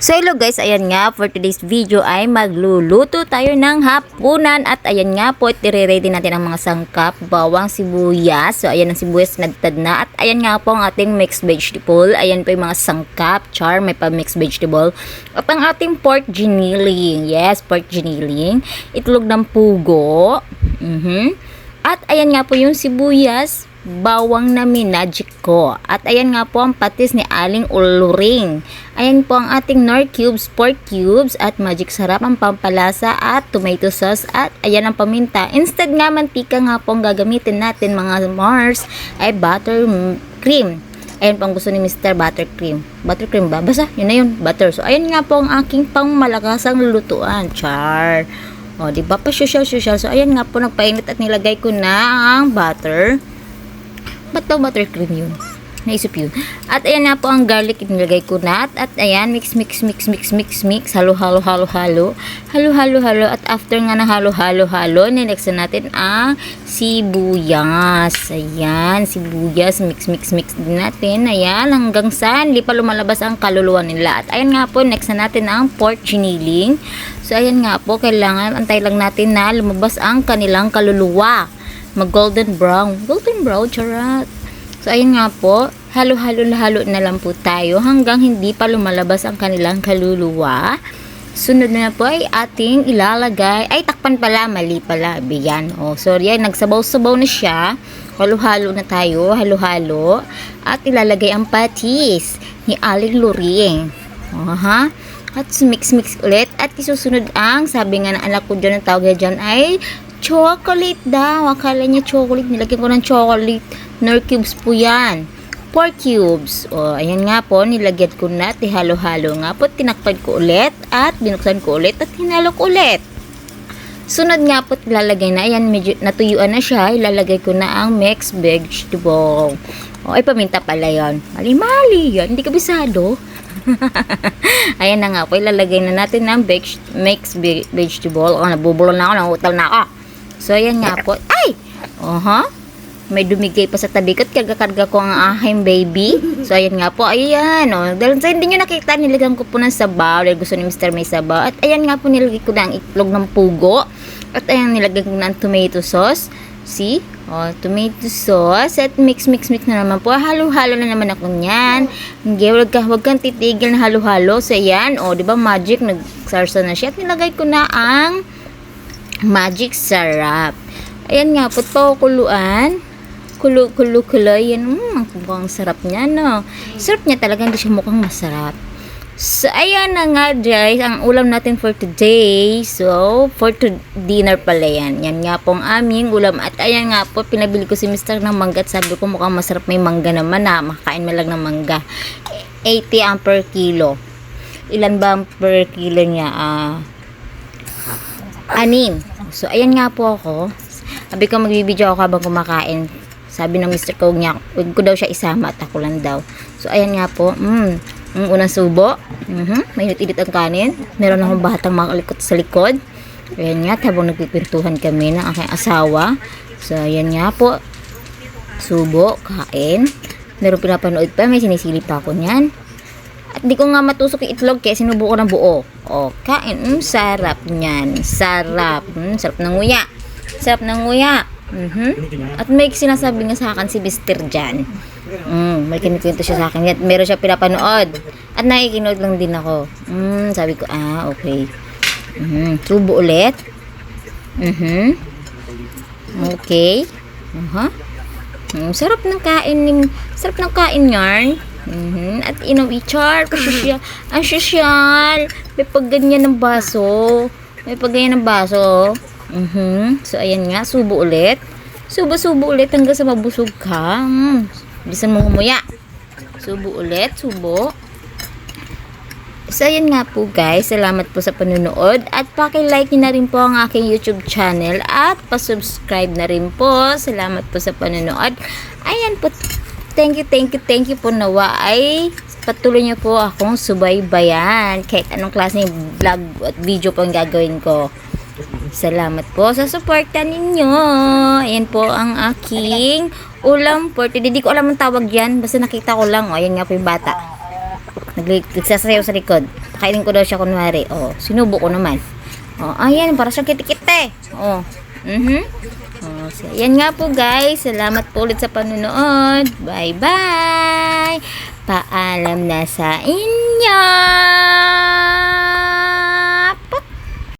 So hello guys, ayan nga, for today's video ay magluluto tayo ng hapunan. At ayan nga po, i-ready natin ang mga sangkap, bawang, sibuyas. So ayan ang sibuyas, nagtad na. At ayan nga po ang ating mixed vegetable. Ayan po yung mga sangkap, char, may pa mixed vegetable. At ang ating pork giniling, yes, pork giniling. Itlog ng pugo. At ayan nga po yung sibuyas, bawang na minagic ko. At ayan nga po ang patis ni Aling Uluring. Ayan po ang ating nor cubes, pork cubes, at magic sarap ang pampalasa at tomato sauce. At ayan ang paminta. Instead nga mantika nga po ang gagamitin natin mga Mars ay butter cream. Ayan po ang gusto ni Mr. Buttercream. Buttercream ba? Basta yun na yun, butter. So ayan nga po ang aking pangmalakasang lulutuan. Char. O, diba pa social. So ayan nga po, nagpainit at nilagay ko na ang butter. Ba't daw buttercream yun? Naisip yun. At ayan nga po ang garlic, inilagay ko na. At ayan, mix. Halo. At after nga ng halo, ninext natin ang sibuyas. Ayan, sibuyas, mix din natin. Ayan, hanggang sa hindi pa lumalabas ang kaluluwa nila. At ayan nga po, next na natin ang pork giniling. So ayan nga po, kailangan antay lang natin na lumabas ang kanilang kaluluwa. Golden brown, charot. So ayan nga po, halo na lang po tayo hanggang hindi pa lumalabas ang kanilang kaluluwa. Sunod na po ay ating ilalagay, ay takpan pala, mali pala, biyan. Oh, sorry, nagsabaw-sabaw na siya. Halo na tayo, halo. At ilalagay ang patis ni Aling Luring. At mix ulit. At isusunod ang, sabi nga ng anak ko dyan, ang tawag dyan ay chocolate daw. Akala niya chocolate. Nilagyan ko ng chocolate. Nor cubes po yan. Pork cubes. O, ayan nga po. Nilagyan ko na. Halo-halo nga po. Tinakpan ko ulit. At binuksan ko ulit. At hinalo ko ulit. Sunod nga po. Ilalagay na. Ayan, medyo natuyuan na siya. Ilalagay ko na ang mixed vegetable. O, ay paminta pala yan. Mali yan. Hindi kabisado. Ayan na nga po. Ilalagay na natin ng mixed vegetable. O, nabubulol na ako. Nangutal na ako. So, ayan nga po. Ay! May dumigay pa sa tabi ko at karga-karga ko ang aking baby. So, ayan nga po. Ayan. Dahil sa hindi nyo nakita, nilagyan ko po ng sabaw. Dahil gusto ni Mr. may sabaw. At ayan nga po, nilagay ko na ang itlog ng pugo. At ayan, nilagay ko na ang tomato sauce. See? Tomato sauce. At mix na naman po. Halo-halo na naman ako niyan. Hindi, wag kang titigil na halo-halo. So, ayan. Diba magic? Nagsarsa na siya. At nilagay ko na ang magic sarap. Ayan nga po, pakukuluan. Kulo. Yan, mukhang sarap niya, no? Sarap niya talaga, hindi siya mukhang masarap. So, ayan na nga, guys, ang ulam natin for today. So, for dinner pala yan. Yan nga po ang aming ulam. At ayan nga po, pinabili ko si Mr. ng mangga. At sabi ko, mukhang masarap may mangga naman, ha? Makain mo lang ng mangga. 80 ang per kilo. Ilan ba ang per kilo niya? 6. So, ayan nga po ako. Sabi ko, magbibideo ako habang kumakain. Sabi ng Mr. Kog niya, huwag ko daw siya isama at ako lang daw. So, ayan nga po. Ang unang subo. Mainit-init ang kanin. Meron akong batang makalikot sa likod. Ayan nga, habang nagpipirtuhan kami ng aking asawa. So, ayan nga po. Subo, kain. Meron pinapanood pa, may sinisilip pa ako niyan. At di ko nga matusok yung itlog kaya sinubo ko ng buo. Kain. Sarap niyan. Sarap. Sarap ng nguya. At may sinasabi nga sa akin si Mr. Jan. May kinikwento siya sa akin. At meron siya pinapanood. At nakikinood lang din ako. Sabi ko, okay. Subo ulit. Okay. Sarap ng kain yarn. At ichar ko siya. Ang sosyal. May pagganyan ng baso. So, ayan nga. Subo ulit hanggang sa mabusog ka. Bisan mo humuya. Subo ulit. So, ayan nga po guys. Salamat po sa panunood. At paki-like na rin po ang aking YouTube channel. At pa-subscribe na rin po. Salamat po sa panunood. Ayan po. Thank you po, nawa ay patuloy niyo po akong subaybayan kahit anong klaseng vlog at video po ang gagawin ko. Salamat po sa suporta ninyo. Ayan po ang aking ulam for today. Hindi ko alam ang tawag yan. Basta nakita ko lang. Ayan nga po yung bata. Nagsasayaw sa likod. Pakainin ko daw siya kunwari. Oh, sinubo ko naman. Oh, ayan, para siyang kitikite. Oh, Oh, so, ayan nga po guys. Salamat po ulit sa panonood. Bye-bye. Paalam na sa inyo.